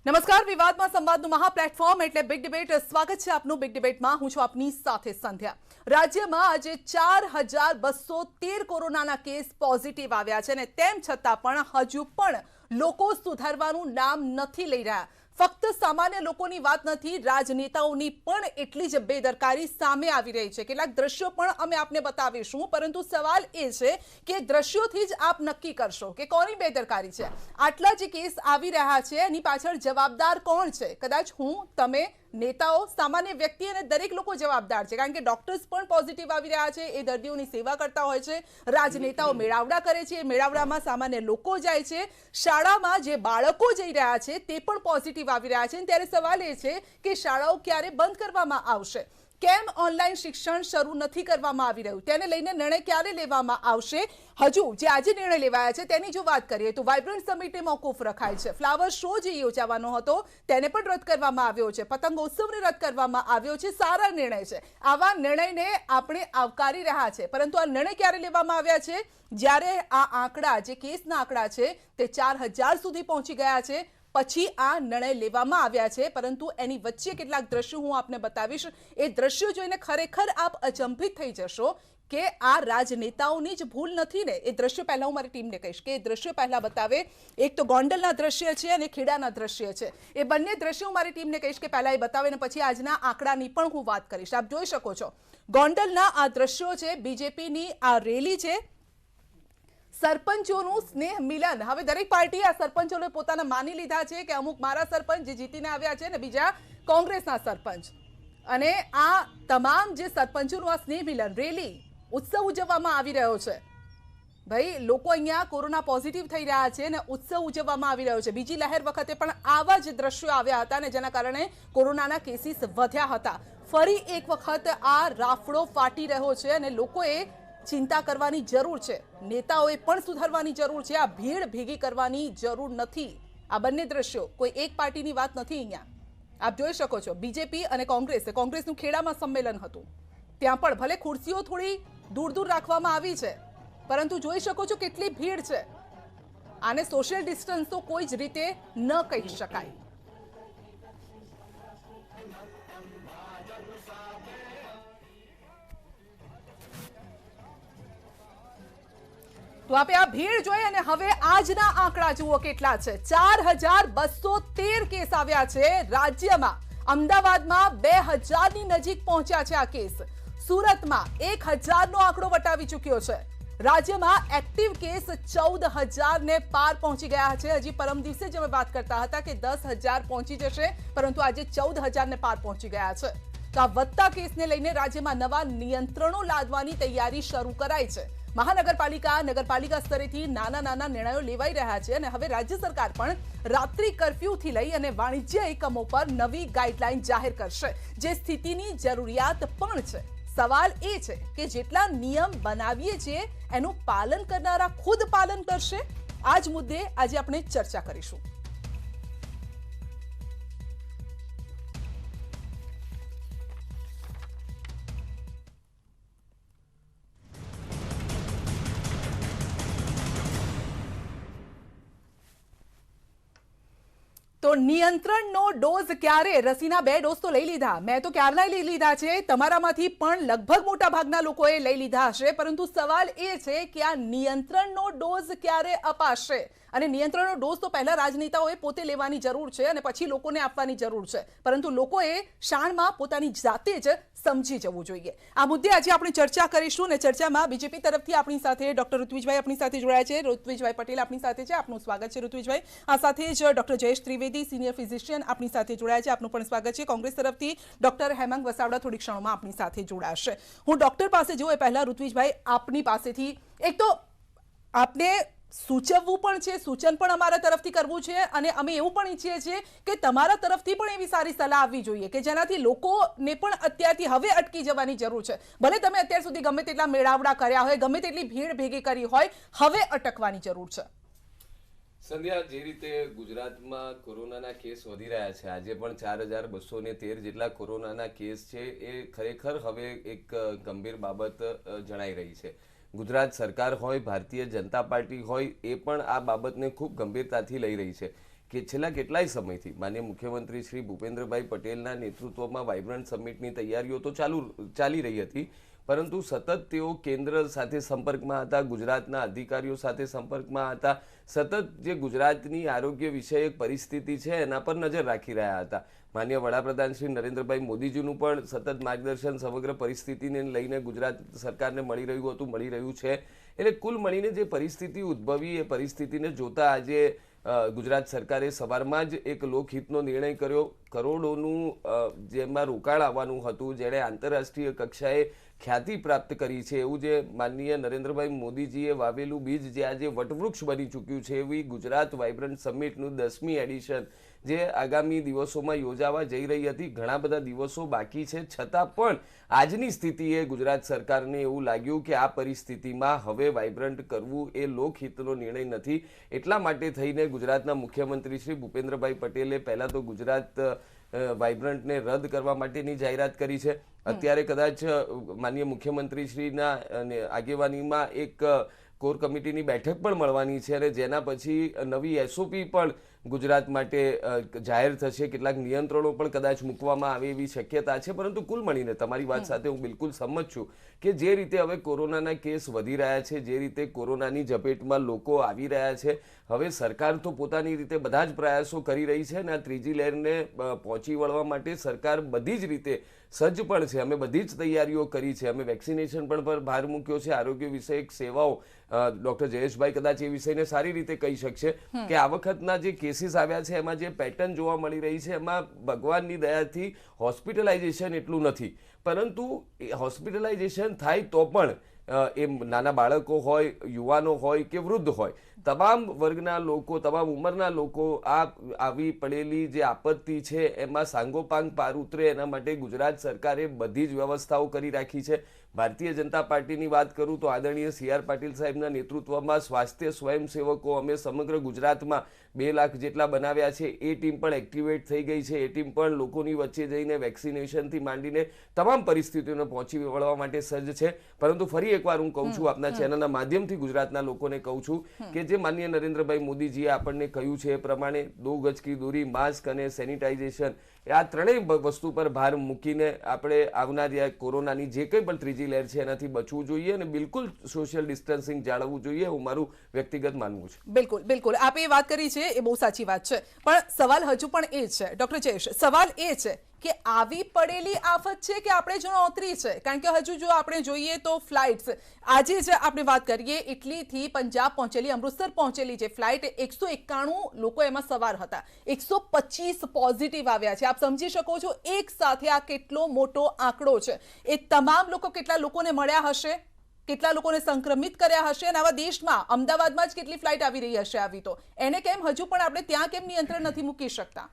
નમસ્કાર, વિવાદમાં સંવાદનું મહા પ્લેટફોર્મ એટલે બિગ ડિબેટ. સ્વાગત છે આપનું બિગ ડિબેટમાં. હું છું આપની સાથે સંધ્યા. રાજ્યમાં આજે 4213 કોરોનાના કેસ પોઝિટિવ આવ્યા છે અને તેમ છતાં પણ હજુ પણ લોકો સુધારવાનું નામ નથી લઈ રહ્યા. ફક્ત સામાન્ય લોકોની વાત નથી, રાજનેતાઓની પણ એટલી જ બેદરકારી સામે આવી રહી છે. કેટલાક દ્રશ્યો પણ અમે આપને બતાવીશું, પરંતુ સવાલ એ છે કે દ્રશ્યોથી જ આપ નક્કી કરશો કે કોની બેદરકારી છે. આટલા જે કેસ આવી રહ્યા છે એની પાછળ જવાબદાર કોણ છે? કદાચ હું, તમે, નેતાઓ, સામાન્ય વ્યક્તિ અને દરેક લોકો જવાબદાર છે, કારણ કે ડોક્ટર્સ પણ પોઝિટિવ આવી રહ્યા છે. એ દર્દીઓની સેવા કરતા હોય છે. રાજનેતાઓ મેળાવડા કરે છે, મેળાવડામાં સામાન્ય લોકો જાય છે. શાળામાં જે બાળકો જઈ રહ્યા છે તે પણ પોઝિટિવ આવી રહ્યા છે. ત્યારે સવાલ એ છે કે શાળાઓ ક્યારે બંધ કરવામાં આવશે? કેમ ઓનલાઈન શિક્ષણ શરૂ નથી કરવામાં આવી રહ્યું? તેને લઈને નિર્ણય ક્યારે લેવામાં આવશે? હજુ જે આજે નિર્ણય લેવાયા છે તેની જો વાત કરીએ તો વાઇબ્રન્ટ સમિટે મોકૂફ રખાય છે. ફ્લાવર શો જે યોજાવાનો હતો તેને પણ રદ કરવામાં આવ્યો છે. પતંગોત્સવને રદ કરવામાં આવ્યો છે. સારા નિર્ણય છે. આવા નિર્ણયને આપણે આવકારી રહ્યા છે, પરંતુ આ નિર્ણય ક્યારે લેવામાં આવ્યા છે? જ્યારે આ આંકડા, જે કેસના આંકડા છે તે 4000 સુધી પહોંચી ગયા છે, પછી આ નિર્ણય લેવામાં આવ્યા છે. પરંતુ એની વચ્ચે કેટલાક દ્રશ્યો હું આપને બતાવીશ. એ દ્રશ્યો જોઈને ખરેખર આપ અચંભિત થઈ જશો કે આ રાજનેતાઓની જ ભૂલ નથી ને. એ દ્રશ્યો પહેલા હું મારી ટીમને કહીશ કે એ દ્રશ્યો પહેલા બતાવે. એક તો ગોંડલના દ્રશ્ય છે અને ખેડાના દ્રશ્ય છે. એ બંને દ્રશ્યો હું મારી ટીમને કહીશ કે પહેલા એ બતાવે ને પછી આજના આંકડાની પણ હું વાત કરીશ. આપ જોઈ શકો છો ગોંડલના આ દ્રશ્યો છે. બીજેપીની આ રેલી છે, સરપંચોનું સ્નેહ મિલન. હવે દરેક પાર્ટી આ સરપંચોને પોતાના માની લીધા છે કે અમુક મારા સરપંચ જે જીતીને આવ્યા છે ને બીજા કોંગ્રેસના સરપંચ. અને આ તમામ જે સરપંચોનું આ સ્નેહ મિલન રેલી ઉત્સવ ઉજવવામાં આવી રહ્યો છે. ભાઈ, લોકો અહીંયા કોરોના પોઝિટિવ થઈ રહ્યા છે ને ઉત્સવ ઉજવવામાં આવી રહ્યો છે. બીજી લહેર વખતે પણ આવા જ દ્રશ્યો આવ્યા હતા ને જેના કારણે કોરોનાના કેસીસ વધ્યા હતા. ફરી એક વખત આ રાફડો ફાટી રહ્યો છે અને લોકોએ ચિંતા કરવાની જરૂર છે. નેતાઓએ પણ સુધારવાની જરૂર છે. આ ભીડ ભેગી કરવાની જરૂર નથી. આ બંને દ્રશ્યો કોઈ એક પાર્ટીની વાત નથી. અહીંયા આપ જોઈ શકો છો બીજેપી અને કોંગ્રેસનું ખેડામાં સંમેલન હતું. ત્યાં પણ ભલે ખુરશીઓ થોડી દૂર દૂર રાખવામાં આવી છે, પરંતુ જોઈ શકો છો કેટલી ભીડ છે. આને સોશિયલ ડિસ્ટન્સ તો કોઈ જ રીતે ન કહી શકાય. તો આપણે આ ભીડ જોઈએ અને હવે આજના આંકડા જુઓ કેટલા છે. 4213 કેસ આવ્યા છે રાજ્યમાં. અમદાવાદમાં 2000ની નજીક પહોંચ્યા છે આ કેસ. સુરતમાં 1000નો આંકડો વટાવી ચૂક્યો છે. રાજ્યમાં એક્ટિવ કેસ 14000 ને પાર પહોંચી ગયા છે. હજી પરમ દિવસે જ અમે વાત કરતા હતા કે 10000 પહોંચી જશે, પરંતુ આજે 14000 ને પાર પહોંચી ગયા છે. તો આ વધતા કેસને લઈને રાજ્યમાં નવા નિયંત્રણો લાદવાની તૈયારી શરૂ કરાઈ છે. મહાનગરપાલિકા, નગરપાલિકા સ્તરેથી નાના નિર્ણયો લેવાઈ રહ્યા છે અને હવે રાજ્ય સરકાર પણ રાત્રિ કર્ફ્યુથી લઈ અને વાણિજ્ય એકમો પર નવી ગાઈડલાઈન જાહેર કરશે, જે સ્થિતિની જરૂરિયાત પણ છે. સવાલ એ છે કે જેટલા નિયમ બનાવીએ છીએ એનું પાલન કરનારા ખુદ પાલન કરશે? આ જ મુદ્દે આજે આપણે ચર્ચા કરીશું. તો નિયંત્રણનો ડોઝ ક્યારે? રસીના 2 ડોઝ તો લઈ લીધા. મેં તો ક્યારના લઈ લીધા છે. તમારામાંથી પણ લગભગ મોટા ભાગના લોકોએ લઈ લીધા હશે. પરંતુ સવાલ એ છે કે આ નિયંત્રણનો ડોઝ ક્યારે અપાશે? અને નિયંત્રણનો ડોઝ તો પહેલા રાજનેતાઓએ પોતે લેવાની જરૂર છે અને પછી લોકોને આપવાની જરૂર છે. પરંતુ લોકોએ શાણમાં પોતાની જાતે જ સમજી જવું જોઈએ. આ મુદ્દે આજે આપણે ચર્ચા કરીશું અને ચર્ચામાં બીજેપી તરફથી આપણી સાથે ડોક્ટર ઋત્વિજભાઈ આપણી સાથે જોડાયા છે. ઋત્વિજભાઈ પટેલ આપણી સાથે છે. આપનું સ્વાગત છે ઋત્વિજભાઈ. આ સાથે જ doctor Jayesh Trivedi, senior physician, આપણી સાથે જોડાયા છે. આપનું પણ સ્વાગત છે. કોંગ્રેસ તરફથી ડોક્ટર હેમાંગ વસાવડા થોડી ક્ષણોમાં આપણી સાથે જોડાશે. હું ડોક્ટર પાસે જોઉં એ પહેલા ઋત્વિજભાઈ આપની પાસેથી એક તો આપને સૂચવવું પણ છે, સૂચન પણ અમારા તરફથી કરવું છે અને અમે એવું પણ ઈચ્છીએ છીએ કે તમારા તરફથી પણ એવી સારી સલાહ આવવી જોઈએ કે જેનાથી લોકોને પણ અત્યારથી હવે અટકી જવાની જરૂર છે. ભલે તમે અત્યાર સુધી ગમે તેટલા મેળાવડા કર્યા હોય, ગમે તેટલી ભીડ ભેગી કરી હોય, હવે અટકવાની જરૂર છે. સંધ્યા, જે રીતે ગુજરાતમાં કોરોનાના કેસ વધી રહ્યા છે, આજે પણ 4213 જેટલા કોરોનાના કેસ છે, એ ખરેખર હવે એક ગંભીર બાબત જણાઈ રહી છે. ગુજરાત સરકાર હોય, ભારતીય જનતા પાર્ટી હોય, એ પણ આ બાબતને ખૂબ ગંભીરતાથી લઈ રહી છે કે છેલ્લા કેટલાય સમયથી માનનીય મુખ્યમંત્રી શ્રી ભૂપેન્દ્રભાઈ પટેલના નેતૃત્વમાં વાઇબ્રન્ટ સમિટની તૈયારીઓ તો ચાલી રહી હતી, પરંતુ સતત તેઓ કેન્દ્ર સાથે સંપર્કમાં હતા, ગુજરાતના અધિકારીઓ સાથે સંપર્કમાં હતા, સતત જે ગુજરાતની આરોગ્ય વિષયક પરિસ્થિતિ છે એના પર નજર રાખી રહ્યા હતા. માનનીય વડાપ્રધાન શ્રી નરેન્દ્રભાઈ મોદીજીનું પણ સતત માર્ગદર્શન સમગ્ર પરિસ્થિતિને લઈને ગુજરાત સરકારને મળી રહ્યું છે. એટલે કુલ મળીને જે પરિસ્થિતિ ઉદ્ભવી એ પરિસ્થિતિને જોતા આજે ગુજરાત સરકારે સવારમાં જ એક લોકહિતનો નિર્ણય કર્યો. કરોડોનું જેમાં રોકાણ આવવાનું હતું, જેણે આંતરરાષ્ટ્રીય કક્ષાએ ખ્યાતિ પ્રાપ્ત કરી છે, એવું જે માનનીય નરેન્દ્રભાઈ મોદીજીએ વાવેલું બીજ જે આજે વટવૃક્ષ બની ચૂક્યું છે, એવી ગુજરાત વાઇબ્રન્ટ સમિટનું 10મી એડિશન જે આગામી દિવસોમાં યોજાવા જઈ રહી હતી. ઘણા બધા દિવસો બાકી છે, છતાં પણ આજની સ્થિતિએ ગુજરાત સરકારને એવું લાગ્યું કે આ પરિસ્થિતિમાં હવે વાઇબ્રન્ટ કરવું એ લોકહિતનો નિર્ણય નથી. એટલા માટે થઈને ગુજરાતના મુખ્યમંત્રી શ્રી ભૂપેન્દ્રભાઈ પટેલે પહેલા તો ગુજરાત વાઇબ્રન્ટને રદ કરવા માટેની જાહેરાત કરી છે. અત્યારે કદાચ માનનીય મુખ્યમંત્રી શ્રીના આગેવાનીમાં એક કોર કમિટીની બેઠક પણ મળવાની છે અને જેના પછી નવી SOP પણ ગુજરાત માટે જાહેર થશે. કેટલાક નિયંત્રણો પણ કદાચ મૂકવામાં આવે એવી શક્યતા છે. પરંતુ કુલ મળીને તમારી વાત સાથે હું બિલકુલ સંમત છું કે જે રીતે હવે કોરોનાના કેસ વધી રહ્યા છે, જે રીતે કોરોનાની ઝપેટમાં લોકો આવી રહ્યા છે, હવે સરકાર તો પોતાની રીતે બધા જ પ્રયાસો કરી રહી છે અને આ ત્રીજી લહેરને પહોંચી વળવા માટે સરકાર બધી જ રીતે સજ્જ પણ છે. અમે બધી જ તૈયારીઓ કરી છે. અમે વેક્સિનેશન પર ભાર મૂક્યો છે. આરોગ્ય વિષયક સેવાઓ ડોક્ટર જયેશભાઈ કદાચ એ વિષયને સારી રીતે કહી શકશે કે આ વખતના જે કેસીસ આવ્યા છે એમાં જે પેટર્ન જોવા મળી રહી છે એમાં ભગવાનની દયાથી હોસ્પિટલાઇઝેશન એટલું નથી, પરંતુ હોસ્પિટલાઇઝેશન થાય તો પણ એ નાના બાળકો હોય, યુવાનો હોય કે વૃદ્ધ હોય, તમામ વર્ગના લોકો, તમામ ઉંમરના લોકો આવી પડેલી જે આપત્તિ છે એમાં સાંગોપાંગ પાર ઉતરે એના માટે ગુજરાત સરકારે બધી જ વ્યવસ્થાઓ કરી રાખી છે. ભારતીય જનતા પાર્ટીની વાત કરું તો આદરણીય CR પાટીલ સાહેબના નેતૃત્વમાં સ્વાસ્થ્ય સ્વયંસેવકો અમે સમગ્ર ગુજરાતમાં 2 લાખ જેટલા બનાવ્યા છે. એ ટીમ પણ એક્ટિવેટ થઈ ગઈ છે. એ ટીમ પણ લોકોની વચ્ચે જઈને વેક્સિનેશનથી માંડીને તમામ પરિસ્થિતિઓને પહોંચી વળવા માટે સજ્જ છે. પરંતુ ફરી એકવાર હું કહું છું, આપના ચેનલના માધ્યમથી ગુજરાતના લોકોને કહું છું કે જે માનનીય નરેન્દ્રભાઈ મોદીજીએ આપણને કહ્યું છે એ પ્રમાણે 2 ગજ કી દૂરી, માસ્ક અને સેનિટાઇઝેશન આ ત્રણેય વસ્તુ પર ભાર મૂકીને આપણે આવનારી કોરોનાની જે કંઈ પણ ત્રીજી લહેર છે એનાથી બચવું જોઈએ અને બિલકુલ સોશિયલ ડિસ્ટન્સિંગ જાળવવું જોઈએ, હું મારું વ્યક્તિગત માનવું છે. બિલકુલ બિલકુલ આપે એ વાત કરી છે એ બહુ સાચી વાત છે, પણ સવાલ હજુ પણ એ છે ડોક્ટર જયેશ, સવાલ એ છે કે આવી પડેલી આફત છે કે આપણે જો નોતરી છે? કારણ કે હજુ જો આપણે જોઈએ તો ફ્લાઇટ્સ આજે જ આપણે વાત કરીએ ઇટલીથી પંજાબ પહોંચેલી, અમૃતસર પહોંચેલી જે ફ્લાઇટ 191 લોકો એમાં સવાર હતા, 125 પોઝિટિવ આવ્યા છે. આપ સમજી શકો છો એક સાથે આ કેટલો મોટો આંકડો છે. એ તમામ લોકો કેટલા લોકોને મળ્યા હશે, કેટલા લોકોને સંક્રમિત કર્યા હશે અને આવા દેશમાં અમદાવાદમાં જ કેટલી ફ્લાઇટ આવી રહી હશે આવી, તો એને કેમ હજુ પણ આપણે ત્યાં કેમ નિયંત્રણ નથી મૂકી શકતા?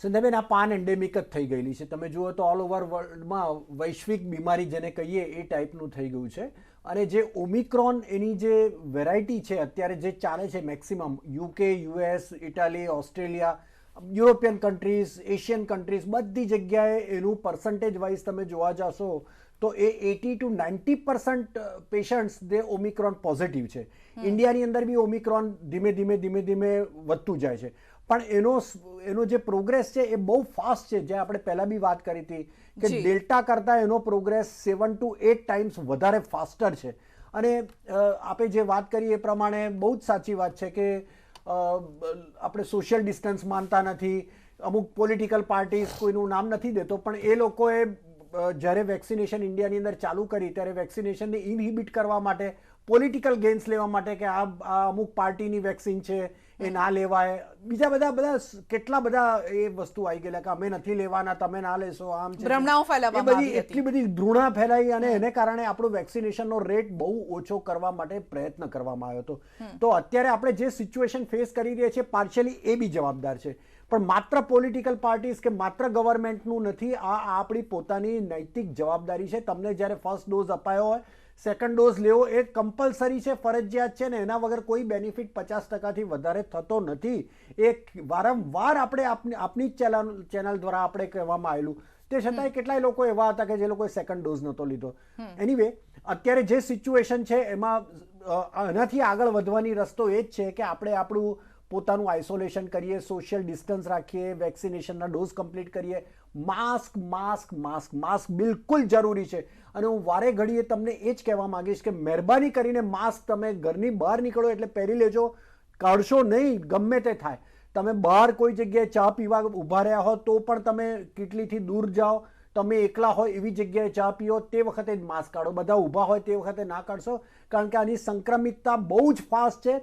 સંધ્યાબેન, આ પાન એન્ડેમિક જ થઈ ગયેલી છે. તમે જુઓ તો ઓલ ઓવર વર્લ્ડમાં વૈશ્વિક બીમારી જેને કહીએ એ ટાઈપનું થઈ ગયું છે. અને જે ઓમિક્રોન એની જે વેરાયટી છે અત્યારે જે ચાલે છે maximum UK, US, Italy, Australia, European countries, Asian countries, બધી જગ્યાએ એનું પર્સન્ટેજ વાઇઝ તમે જોવા જશો તો એ 80 to 90% પેશન્ટ્સ જે ઓમિક્રોન પોઝિટિવ છે. ઇન્ડિયાની અંદર બી ઓમિક્રોન ધીમે ધીમે વધતું જાય છે, પણ એનો જે પ્રોગ્રેસ છે એ બહુ ફાસ્ટ છે. જે આપણે પહેલા બી વાત કરી હતી કે ડેલ્ટા કરતાં એનો પ્રોગ્રેસ 7 to 8 ટાઈમ્સ વધારે ફાસ્ટર છે. અને આપણે જે વાત કરી એ પ્રમાણે બહુ જ સાચી વાત છે કે આપણે સોશિયલ ડિસ્ટન્સ માનતા નથી. અમુક પોલિટિકલ પાર્ટીઝ, કોઈનું નામ નથી દેતો, પણ એ લોકોએ જ્યારે વેક્સિનેશન ઇન્ડિયાની અંદર ચાલુ કરી ત્યારે વેક્સિનેશનને ઇનહિબિટ કરવા માટે, પોલિટિકલ ગેઇન્સ લેવા માટે કે આ અમુક પાર્ટીની વેક્સિન છે એ ના લેવાય, બીજા બધા કેટલા બધા એ વસ્તુ આવી ગયેલા કે અમે નથી લેવાના, તમે ના લેશો, આમ છે, ભ્રમણાઓ ફેલાવવામાં આવી હતી. એટલી બધી ધૃણા ફેલાઈ અને એને કારણે આપણો વેક્સિનેશનનો રેટ બહુ ઓછો કરવા માટે પ્રયત્ન કરવામાં આવ્યો હતો. તો અત્યારે આપણે જે સિચ્યુએશન ફેસ કરી રહ્યા છીએ પાર્શિયલી એ બી જવાબદાર છે, પણ માત્ર પોલિટિકલ પાર્ટીઝ કે માત્ર ગવર્મેન્ટનું નથી. આ આપણી પોતાની નૈતિક જવાબદારી છે. તમને જ્યારે ફર્સ્ટ ડોઝ અપાયો હોય, સેકન્ડ ડોઝ લેવો એ કમ્પલસરી છે, ફરજિયાત છે ને એના વગર કોઈ બેનિફિટ 50%થી વધારે થતો નથી. એ વારંવાર આપણે આપની ચેનલ દ્વારા આપણે કહેવામાં આવેલું. તે છતાંય કેટલાય લોકો એવા હતા કે જે લોકોએ સેકન્ડ ડોઝ નહોતો લીધો. એનીવે, અત્યારે જે સિચ્યુએશન છે એમાં એનાથી આગળ વધવાની રસ્તો એ જ છે કે આપણે આપણું પોતાનું આઇસોલેશન કરીએ, સોશિયલ ડિસ્ટન્સ રાખીએ, વેક્સિનેશનના ડોઝ કમ્પ્લીટ કરીએ. માસ્ક માસ્ક માસ્ક માસ્ક બિલકુલ જરૂરી છે. અને હું વારે ઘડીએ તમને એ જ કહેવા માંગીશ કે મહેરબાની કરીને માસ્ક તમે ઘરની બહાર નીકળો એટલે પહેરી લેજો, કાઢશો નહીં ગમે તે થાય. તમે બહાર કોઈ જગ્યાએ ચા પીવા ઊભા રહ્યા હો તો પણ તમે કેટલીથી દૂર જાઓ. તમે એકલા હોય એવી જગ્યાએ ચા પીઓ તે વખતે જ માસ્ક કાઢો. બધા ઊભા હોય તે વખતે ના કાઢશો, કારણ કે આની સંક્રમિતતા બહુ જ ફાસ્ટ છે.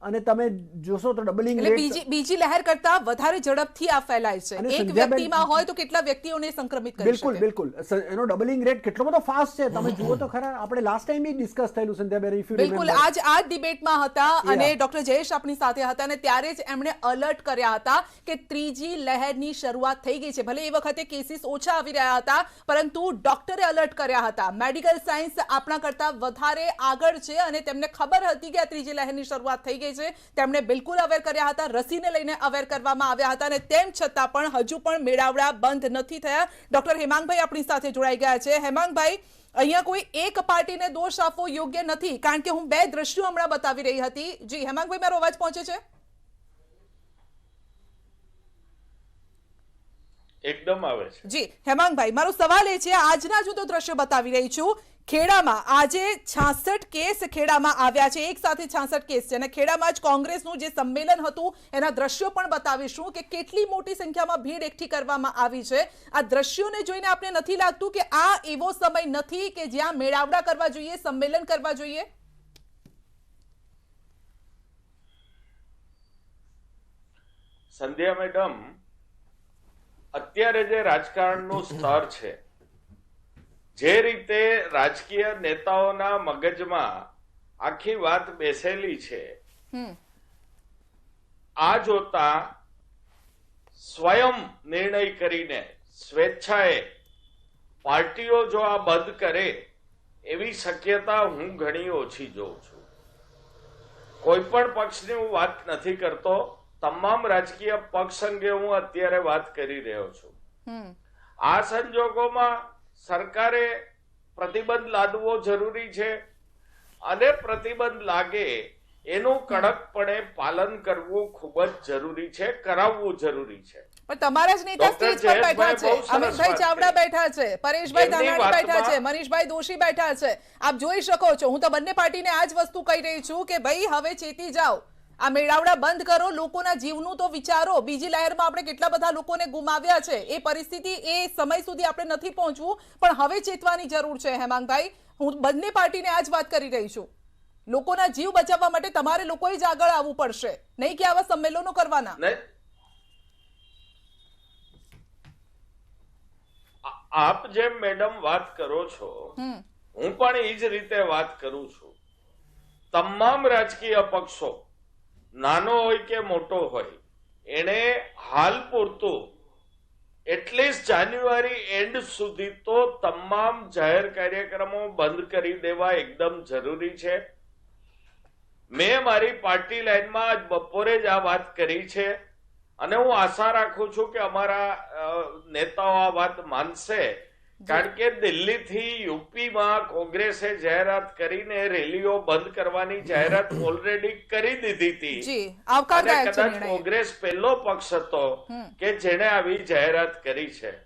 અને તમે જોશો તો ડબલિંગ એટલે બીજી લહેર કરતા વધારે ઝડપથી આ ફેલાય છે. અને એક સંધ્યાબેન- વ્યક્તિમાં હોય તો કેટલા વ્યક્તિઓને સંક્રમિત કરી બિલકુલ શકે? બિલકુલ એનો ડબલિંગ રેટ કેટલો બધો ફાસ્ટ છે તમે જુઓ તો ખરા. આપણે લાસ્ટ ટાઈમ ડિસ્કસ થયેલું સંધ્યાબેન, if you બિલકુલ remember. આ ડિબેટમાં હતા અને Yeah. ડોક્ટર જયેશ આપણી સાથે હતા અને ત્યારે જ એમણે અલર્ટ કર્યા હતા કે ત્રીજી લહેરની શરૂઆત થઈ ગઈ છે. ભલે એ વખતે કેસીસ ઓછા આવી રહ્યા હતા, પરંતુ ડોક્ટરે અલર્ટ કર્યા હતા. મેડિકલ સાયન્સ આપણા કરતા વધારે આગળ છે અને તેમને ખબર હતી કે આ ત્રીજી લહેરની શરૂઆત થઈ ગઈ છે. તેમણે બિલકુલ અવેર કર્યા હતા, રસીને લઈને અવેર કરવામાં આવ્યા હતા અને તેમ છતાં પણ હજુ પણ મેળાવડા બંધ નથી થયા. ડોક્ટર હેમાંગભાઈ આપણી સાથે જોડાઈ ગયા છે. હેમાંગભાઈ, અહીંયા કોઈ એક પાર્ટીને દોષ આપવો યોગ્ય નથી, કારણ કે હું બે દ્રશ્યો હમણાં બતાવી રહી હતી. જી હેમાંગભાઈ, મારો અવાજ પહોંચે છે? એકદમ આવે છે. જી હેમાંગભાઈ, મારો સવાલ એ છે, આજના જ હું તો દ્રશ્યો બતાવી રહી છું. ખેડામાં આજે 66 કેસ ખેડામાં આવ્યા છે, એક સાથે 66 કેસ છે અને ખેડામાં જ કોંગ્રેસનું જે સંમેલન હતું એના દ્રશ્યો પણ બતાવીશું કે કેટલી મોટી સંખ્યામાં ભીડ એકઠી કરવામાં આવી છે. આ દ્રશ્યોને જોઈને આપણે નથી લાગતું કે આ એવો સમય નથી કે જ્યાં મેળાવડા કરવા જોઈએ, સંમેલન કરવા જોઈએ? સંધ્યા મેડમ, અત્યારે જે રાજકારણનું સ્તર છે, જે રીતે રાજકીય નેતાઓના મગજમાં આખી વાત બેસેલી છે, આ જોતા સ્વયં નિર્ણય કરીને સ્વેચ્છાએ પાર્ટીઓ જો આ બંધ કરે એવી શક્યતા હું ઘણી ઓછી જોઉં છું. કોઈ પણ પક્ષની હું વાત નથી કરતો, તમામ રાજકીય પક્ષ અંગે હું અત્યારે વાત કરી રહ્યો છું. આ સંજોગોમાં સરકારે પ્રતિબંધ લાદવો જરૂરી છે અને પ્રતિબંધ લાગે એનું કડકપણે પાલન કરવું ખૂબ જ જરૂરી છે, કરાવવું જરૂરી છે. પણ તમારા જ નેતા સ્ટેજ પર બેઠા છે, અમિતભાઈ ચાવડા બેઠા છે, પરેશભાઈ ધાનાણી બેઠા છે, મનીષભાઈ દોશી બેઠા છે. આપ જોઈ શકો છો, હું તો બંને પાર્ટીને આ જ વસ્તુ કહી રહી છું કે ભાઈ હવે ચેતી જાઓ, આ મેળાવડા બંધ કરો, લોકોના જીવનું તો વિચારો. બીજી લહેરમાં આપણે કેટલા બધા લોકોને ગુમાવ્યા છે, એ પરિસ્થિતિ એ સમય સુધી આપણે નથી પહોંચવું, પણ હવે ચેતવાની જરૂર છે. હેમાંગભાઈ, હું બંને પાર્ટીને આ જ વાત કરી રહી છું. લોકોના જીવ બચાવવા માટે તમારે લોકોએ જ આગળ આવવું પડશે, નહીં કે આવા સંમેલનો કરવાના. આપ જેમ મેડમ વાત કરો છો, હું પણ એ જ રીતે વાત કરું છું. તમામ રાજકીય પક્ષો, નાનો હોય કે મોટો હોય, એને હાલ પૂરતું એટલીસ્ટ જાન્યુઆરી એન્ડ સુધી તો તમામ જાહેર કાર્યક્રમો બંધ કરી દેવા એકદમ જરૂરી છે. મેં મારી પાર્ટી લાઈનમાં આજ બપોરે જ આ વાત કરી છે અને હું આશા રાખું છું કે અમારા નેતાઓ આ વાત માનશે, કારણ કે દિલ્હીથી યુપીમાં કોંગ્રેસે જાહેરાત કરીને રેલીઓ બંધ કરવાની જાહેરાત ઓલરેડી કરી દીધી હતી અને કદાચ કોંગ્રેસ પહેલો પક્ષ હતો કે જેણે આવી જાહેરાત કરી છે.